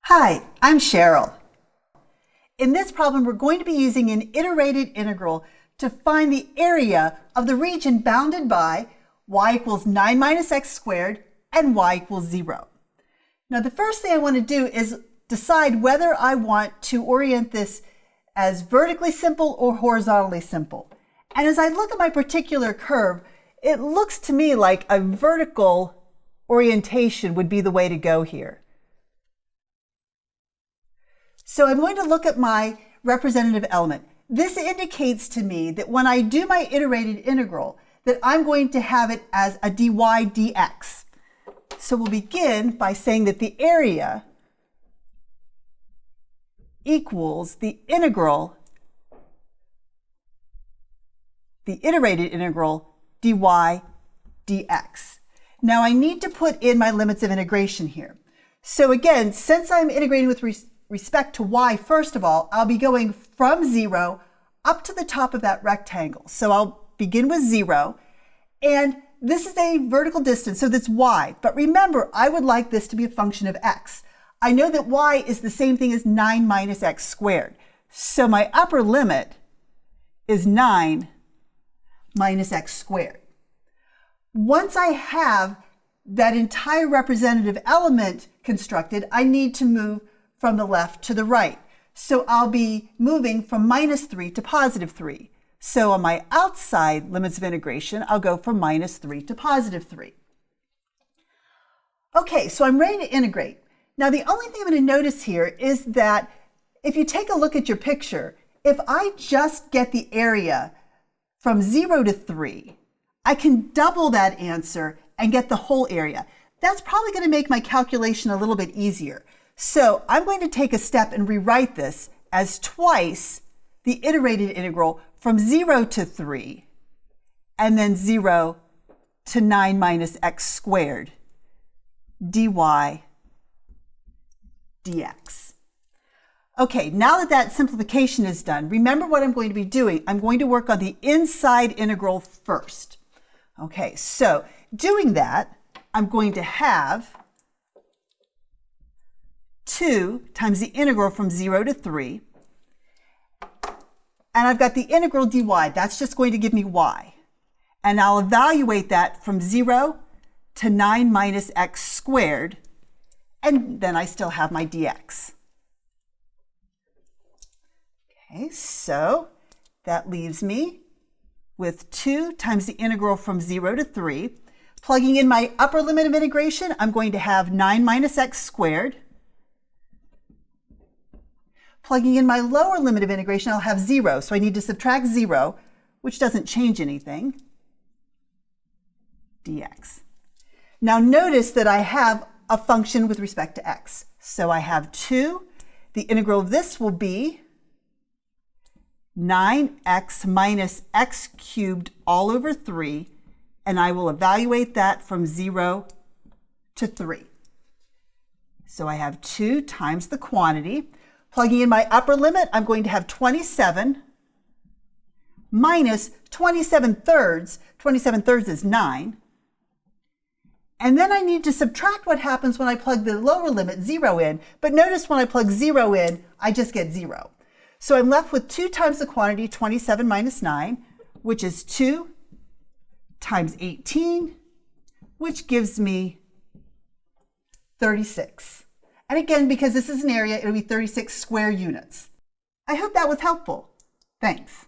Hi, I'm Cheryl. In this problem, we're going to be using an iterated integral to find the area of the region bounded by y equals 9 minus x squared and y equals 0. Now, the first thing I want to do is decide whether I want to orient this as vertically simple or horizontally simple. And as I look at my particular curve, it looks to me like a vertical orientation would be the way to go here. So I'm going to look at my representative element. This indicates to me that when I do my iterated integral, that I'm going to have it as a dy dx. So we'll begin by saying that the area equals the integral, the iterated integral dy dx. Now I need to put in my limits of integration here. So again, since I'm integrating with respect to y, first of all, I'll be going from 0 up to the top of that rectangle. So I'll begin with 0, and this is a vertical distance, so that's y. But remember, I would like this to be a function of x. I know that y is the same thing as 9 minus x squared. So my upper limit is 9 minus x squared. Once I have that entire representative element constructed, I need to move from the left to the right. So I'll be moving from minus 3 to positive 3. So on my outside limits of integration, I'll go from minus 3 to positive 3. Okay, so I'm ready to integrate. Now the only thing I'm going to notice here is that if you take a look at your picture, if I just get the area from 0 to 3, I can double that answer and get the whole area. That's probably going to make my calculation a little bit easier. So I'm going to take a step and rewrite this as twice the iterated integral from 0 to 3, and then 0 to 9 minus x squared dy dx. Okay, now that that simplification is done, remember what I'm going to be doing. I'm going to work on the inside integral first. Okay, so doing that, I'm going to have 2 times the integral from 0 to 3. And I've got the integral dy. That's just going to give me y. And I'll evaluate that from 0 to 9 minus x squared. And then I still have my dx. Okay, so that leaves me with 2 times the integral from 0 to 3. Plugging in my upper limit of integration, I'm going to have 9 minus x squared. Plugging in my lower limit of integration, I'll have 0. So I need to subtract 0, which doesn't change anything, dx. Now notice that I have a function with respect to x. So I have 2. The integral of this will be 9x minus x cubed all over 3. And I will evaluate that from 0 to 3. So I have 2 times the quantity. Plugging in my upper limit, I'm going to have 27 minus 27 thirds. 27 thirds is 9. And then I need to subtract what happens when I plug the lower limit, 0, in. But notice when I plug 0 in, I just get 0. So I'm left with 2 times the quantity, 27 minus 9, which is 2 times 18, which gives me 36. And again, because this is an area, it'll be 36 square units. I hope that was helpful. Thanks.